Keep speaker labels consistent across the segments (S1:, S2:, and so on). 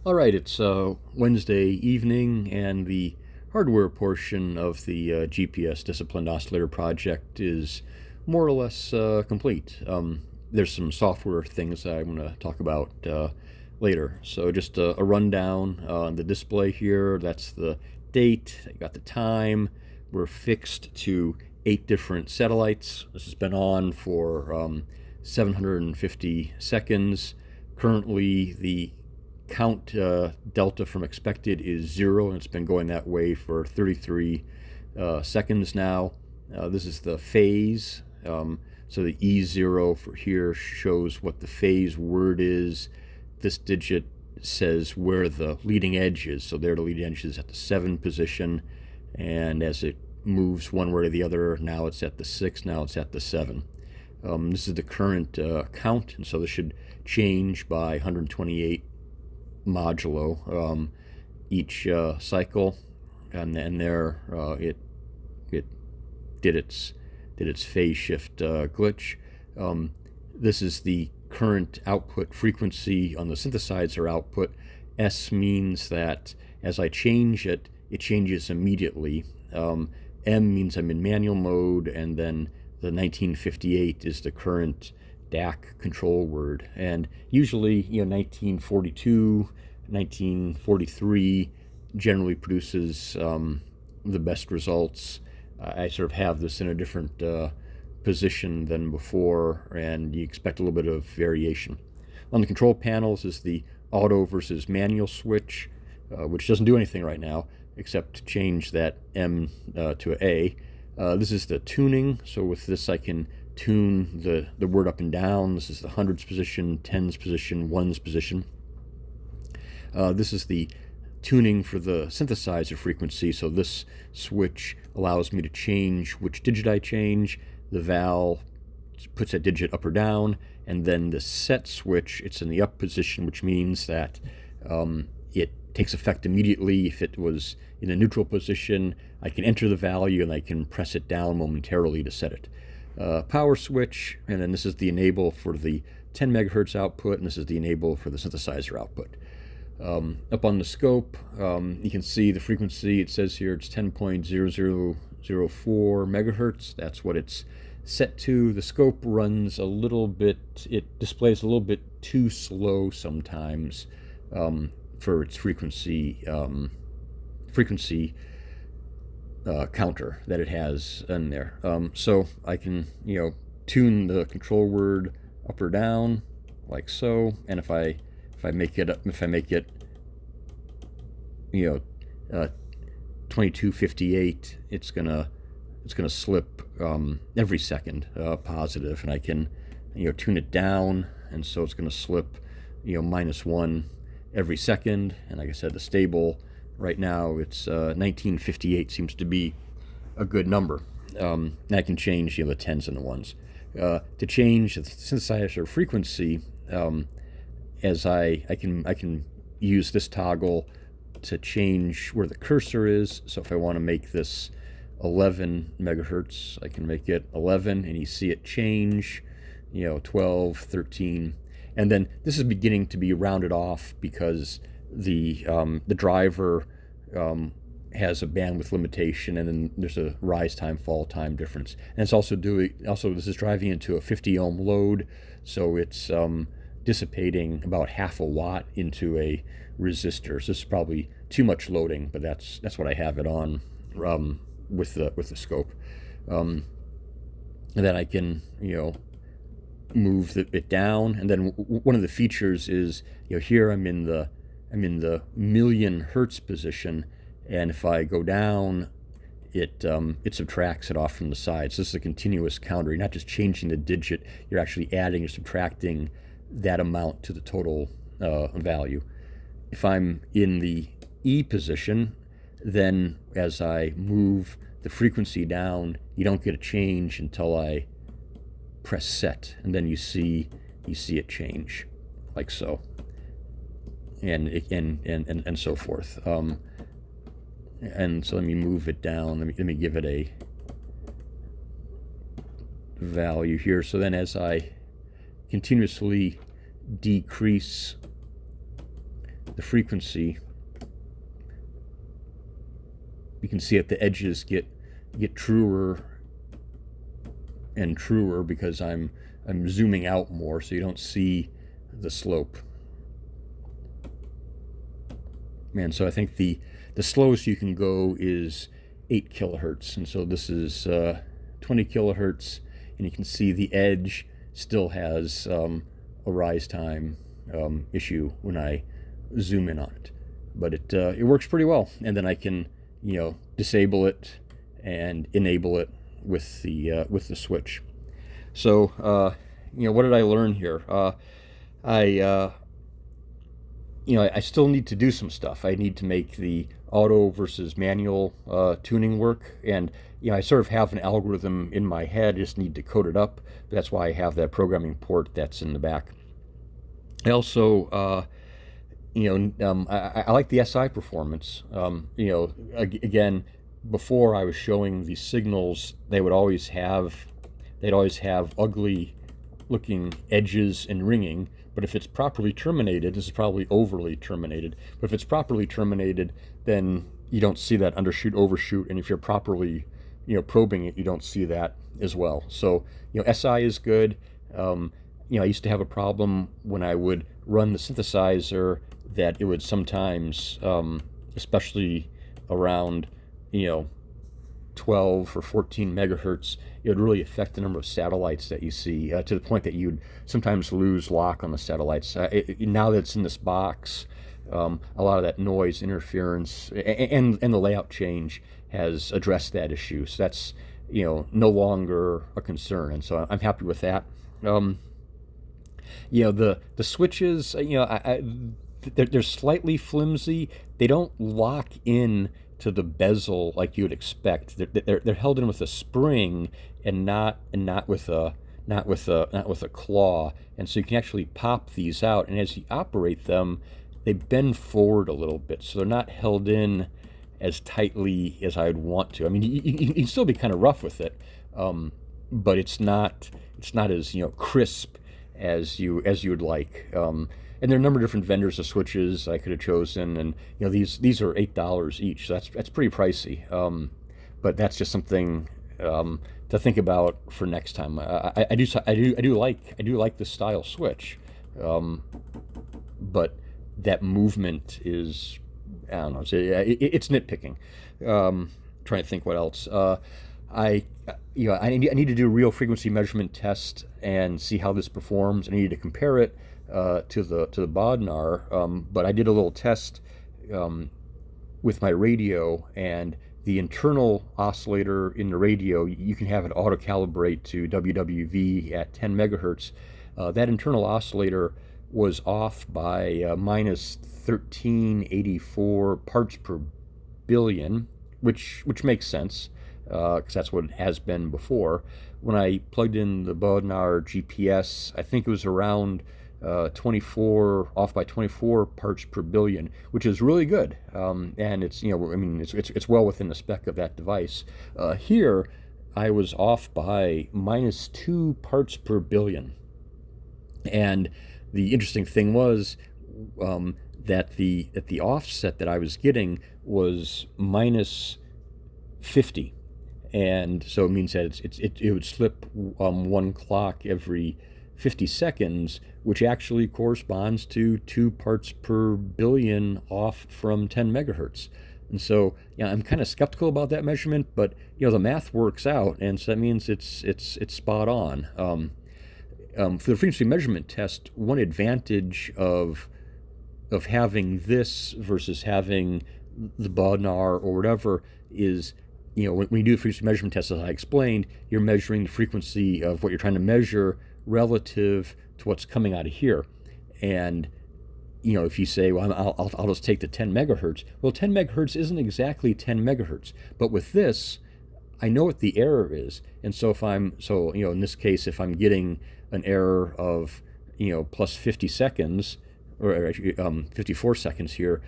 S1: All right, it's Wednesday evening, and the hardware portion of the GPS Disciplined Oscillator project is more or less complete. There's some software things I'm going to talk about later. So just a rundown on the display here. That's the date. I got the time. We're fixed to 8 different satellites. This has been on for 750 seconds. Currently, the count delta from expected is 0, and it's been going that way for 33 seconds now. This is the phase. So the E0 for here shows what the phase word is. This digit says where the leading edge is. So there the leading edge is at the 7 position, and as it moves one way or the other, now it's at the 6, now it's at the 7. This is the current count, and so this should change by 128 modulo each cycle, and then there it did its phase shift glitch. This is the current output frequency on the synthesizer output. S means that as I change it, it changes immediately. M means I'm in manual mode, and then the 1958 is the current DAC control word. And usually, 1942, 1943 generally produces the best results. I sort of have this in a different position than before, and you expect a little bit of variation. On the control panels is the auto versus manual switch, which doesn't do anything right now except change that M to a A. This is the tuning, so with this I can tune the word up and down. This is the hundreds position, tens position, ones position. This is the tuning for the synthesizer frequency, so this switch allows me to change which digit I change. The val puts that digit up or down, and then the set switch, it's in the up position, which means that it takes effect immediately. If it was in a neutral position, I can enter the value and I can press it down momentarily to set it. Power switch, and then this is the enable for the 10 megahertz output, and this is the enable for the synthesizer output. Up on the scope, you can see the frequency. It says here it's 10.0004 megahertz. That's what it's set to. The scope runs a little bit, it displays a little bit too slow sometimes for its frequency counter that it has in there. So I can tune the control word up or down like so, and if I make it 2258, it's gonna slip every second positive, and I can tune it down, and so it's gonna slip -1 every second. And like I said, the stable right now, it's 1958 seems to be a good number. And I can change the tens and the ones. To change the synthesizer frequency, as I can use this toggle to change where the cursor is. So if I want to make this 11 megahertz, I can make it 11, and you see it change, 12, 13, and then this is beginning to be rounded off because the driver has a bandwidth limitation, and then there's a rise time, fall time difference. And it's also this is driving into a 50 ohm load, so it's dissipating about half a watt into a resistor. So this is probably too much loading, but that's what I have it on with the scope. And then I can move it down, and then one of the features is here I'm in the million hertz position, and if I go down, it subtracts it off from the side. So this is a continuous counter. You're not just changing the digit, you're actually adding or subtracting that amount to the total value. If I'm in the E position, then as I move the frequency down, you don't get a change until I press set, and then you see it change like so, and so forth. And so let me move it down. Let me give it a value here. So then as I continuously decrease the frequency, you can see that the edges get truer and truer because I'm zooming out more, so you don't see the slope. And so I think the slowest you can go is 8 kilohertz, and so this is 20 kilohertz, and you can see the edge still has a rise time issue when I zoom in on it, but it works pretty well. And then I can disable it and enable it with the switch. So what did I learn here? I still need to do some stuff. I need to make the auto versus manual tuning work, and I sort of have an algorithm in my head. I just need to code it up. That's why I have that programming port that's in the back. I also I like the SI performance. Again, before I was showing these signals, they'd always have ugly looking edges and ringing. But if it's properly terminated, this is probably overly terminated, but if it's properly terminated, then you don't see that undershoot, overshoot, and if you're properly, probing it, you don't see that as well. So, SI is good. I used to have a problem when I would run the synthesizer that it would sometimes, especially around, 12 or 14 megahertz, it would really affect the number of satellites that you see, to the point that you'd sometimes lose lock on the satellites. Now that it's in this box, a lot of that noise, interference, and the layout change has addressed that issue. So that's no longer a concern, and so I'm happy with that. The switches, they're slightly flimsy. They don't lock in to the bezel like you would expect. They're held in with a spring and not with a claw, and so you can actually pop these out. And as you operate them, they bend forward a little bit, so they're not held in as tightly as I'd want to. I mean, you can still be kind of rough with it, but it's not as crisp as you would like. And there are a number of different vendors of switches I could have chosen, and these are $8 each. So that's pretty pricey, but that's just something to think about for next time. I do like this style switch, but that movement is, I don't know. It's nitpicking. Trying to think what else. I need to do a real frequency measurement test and see how this performs. I need to compare it to the Bodnar, but I did a little test with my radio, and the internal oscillator in the radio, you can have it auto calibrate to WWV at 10 megahertz. That internal oscillator was off by minus 1384 parts per billion, which makes sense, because that's what it has been before. When I plugged in the Bodnar GPS, I think it was around 24, off by 24 parts per billion, which is really good. And it's it's well within the spec of that device. Here, I was off by minus 2 parts per billion, and the interesting thing was that the offset that I was getting was minus 50, and so it means that it would slip 1 clock every 50 seconds, which actually corresponds to 2 parts per billion off from 10 megahertz. And so, I'm kind of skeptical about that measurement, but the math works out, and so that means it's spot on. For the frequency measurement test, one advantage of having this versus having the Bodnar or whatever is, when you do the frequency measurement test, as I explained, you're measuring the frequency of what you're trying to measure relative to what's coming out of here. And if you say, well, I'll just take the 10 megahertz. Well, 10 megahertz isn't exactly 10 megahertz, but with this, I know what the error is. And so in this case, if I'm getting an error of plus 50 seconds, or actually 54 seconds here,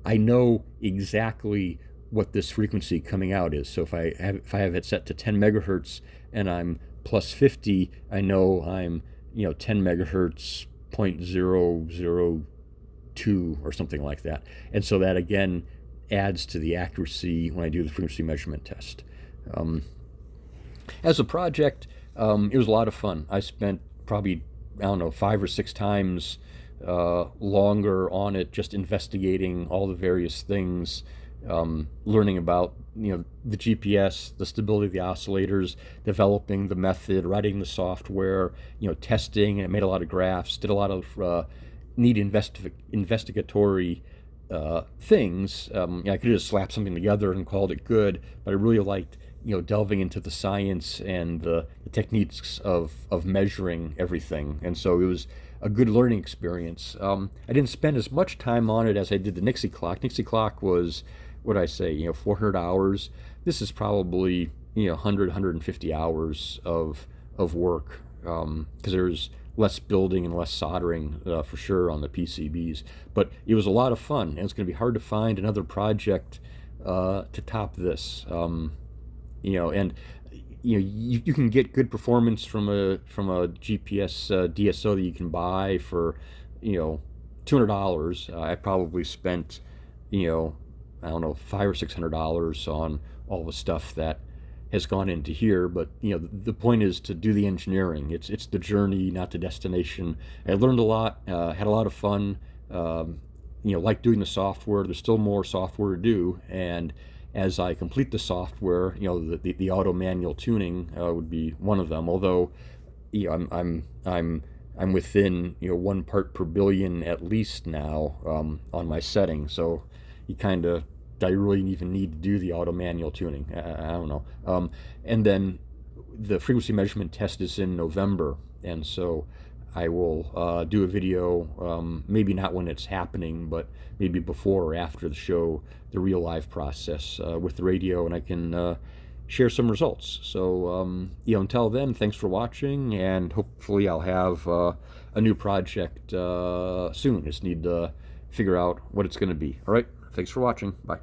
S1: I know exactly what this frequency coming out is. So if I have it set to 10 megahertz and I'm plus 50, I know I'm 10 megahertz 0.002 2 or something like that. And so that again adds to the accuracy when I do the frequency measurement test. As a project, it was a lot of fun. I spent probably, I don't know, 5 or 6 times longer on it, just investigating all the various things, learning about the GPS, the stability of the oscillators, developing the method, writing the software, testing, and I made a lot of graphs, did a lot of neat investigatory things. I could have just slapped something together and called it good, but I really liked delving into the science and the techniques of measuring everything. And so it was a good learning experience. I didn't spend as much time on it as I did the Nixie clock. Nixie clock was, what did I say, 400 hours. This is probably 100, 150 hours of work, because there's less building and less soldering for sure on the PCBs. But it was a lot of fun, and it's going to be hard to find another project to top this. And you can get good performance from a GPS DSO that you can buy for $200. I probably spent I don't know, $500 or $600 on all the stuff that has gone into here. But the point is to do the engineering. It's the journey, not the destination. I learned a lot, had a lot of fun. Like doing the software. There's still more software to do, and as I complete the software, the auto manual tuning would be one of them. Although, I'm within 1 part per billion at least now on my setting. So do I really even need to do the auto manual tuning? I don't know. And then the frequency measurement test is in November, and so I will do a video, maybe not when it's happening, but maybe before or after the show, the real live process with the radio, and I can share some results. So, until then, thanks for watching, and hopefully I'll have a new project soon. Just need to figure out what it's going to be. All right, thanks for watching. Bye.